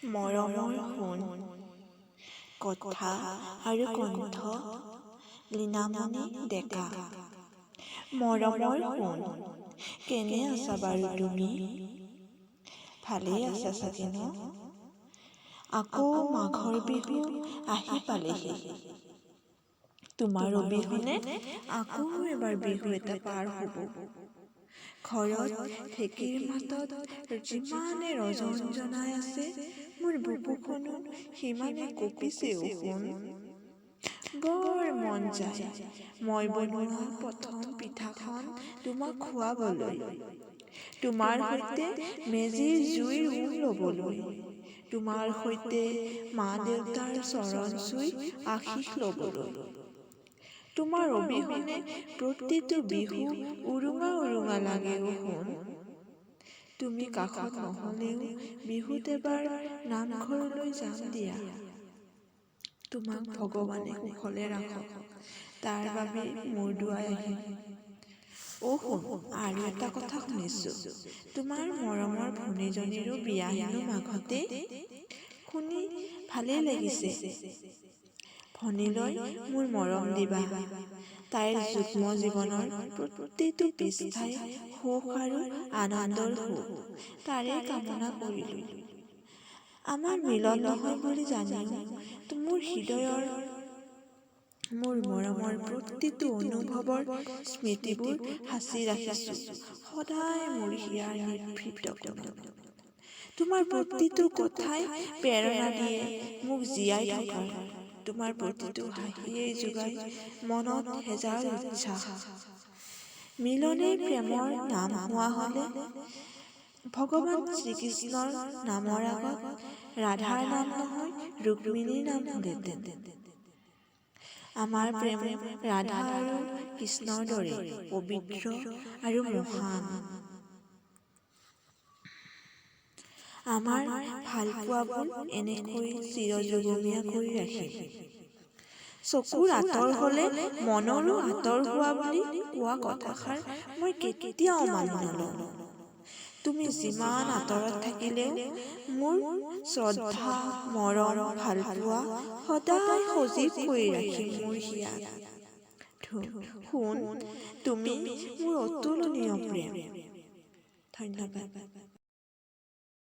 মৰমৰ সোণ কথা আৰু কণ্ঠ লীনামণি ডেকা। মৰমৰ সোণ, কেনে আছা বাৰু তুমি? ভালেই আছা চাগে ন? আকৌ মাঘৰ বিহু আহি পালেহি। তোমাৰ অবিহনে আকৌ এবাৰ বিহু এটা পাৰ হ'ব। ঘৰত ঢেঁকীৰ মাতত যিমানে ৰজনজনাই আছে, মোৰ বুকুখনো সিমানে কঁপিছেও সোণ। বৰ মন যায় মই বনোৱা প্ৰথম পিঠাখন তোমাক খুৱাবলৈ, তোমাৰ সৈতে মেজিৰ জুইৰ ল'বলৈ, তোমাৰ সৈতে মা-দেউতাৰ চৰণ চুই আশীষ ল'বলৈ। তোমাৰ অবিহনে প্ৰতিটো বিহু উৰুঙা উৰুঙা লাগে অ সোণ। তুমি কাষত নহ'লেও বিহুত এবাৰ নামঘৰলৈ যাম দিয়া। তোমাক ভগৱানে কুশলে ৰাখক, তাৰ বাবে মোৰ দুৱাই আহিল। অ সোণ, আৰু এটা কথা শুনিছো, তোমাৰ মৰমৰ ভনীজনীৰো বিয়া হেনো মাঘতে। শুনি ভালেই লাগিছে। ভনীলৈ মোৰ মৰম দিবা। তাইৰ যুগ্ম জীৱনৰ প্ৰতিটো পৃষ্ঠাই সুখ আৰু আনন্দৰ সুখ, তাৰে কামনা কৰিলো। আমাৰ মিলন নহয় বুলি জানিও মোৰ হৃদয়ৰ মোৰ মৰমৰ প্ৰতিটো অনুভৱৰ স্মৃতিবোৰ সাঁচি ৰাখিছো সদায় মোৰ হিয়াৰ নিভৃত কোণত। তোমাৰ প্ৰতিটো কথাই প্ৰেৰণা দিয়ে মোক জীয়াই থকাৰ। তোমাৰ প্ৰতিটো হাঁহিয়েই যোগায় মনত হেজাৰ উৎসাহ। মিলনেই প্ৰেমৰ নাম হোৱা হ'লে ভগৱান শ্ৰীকৃষ্ণৰ নামৰ আগত ৰাধাৰ নাম নহয় ৰুক্মিণীৰ নাম হ'লহেঁতেন। আমাৰ প্ৰেম ৰাধা আৰু কৃষ্ণৰ দৰে পবিত্ৰ আৰু মহান। আমাৰ ভালপোৱাবোৰ এনেকৈ চিৰযুগমীয়া কৰি ৰাখিম। চকুৰ আঁতৰ হ'লে মনৰো আঁতৰ হোৱা বুলি কোৱা কথাষাৰ মই কেতিয়াও মানি নলওঁ। তুমি যিমান আঁতৰত থাকিলেও মোৰ শ্ৰদ্ধা, মৰম, ভালপোৱা সদায় সজীৱ কৰি ৰাখিম মোৰ হিয়াত। সোণ, তুমি মোৰ অতুলনীয় প্ৰেম। ধন্যবাদ।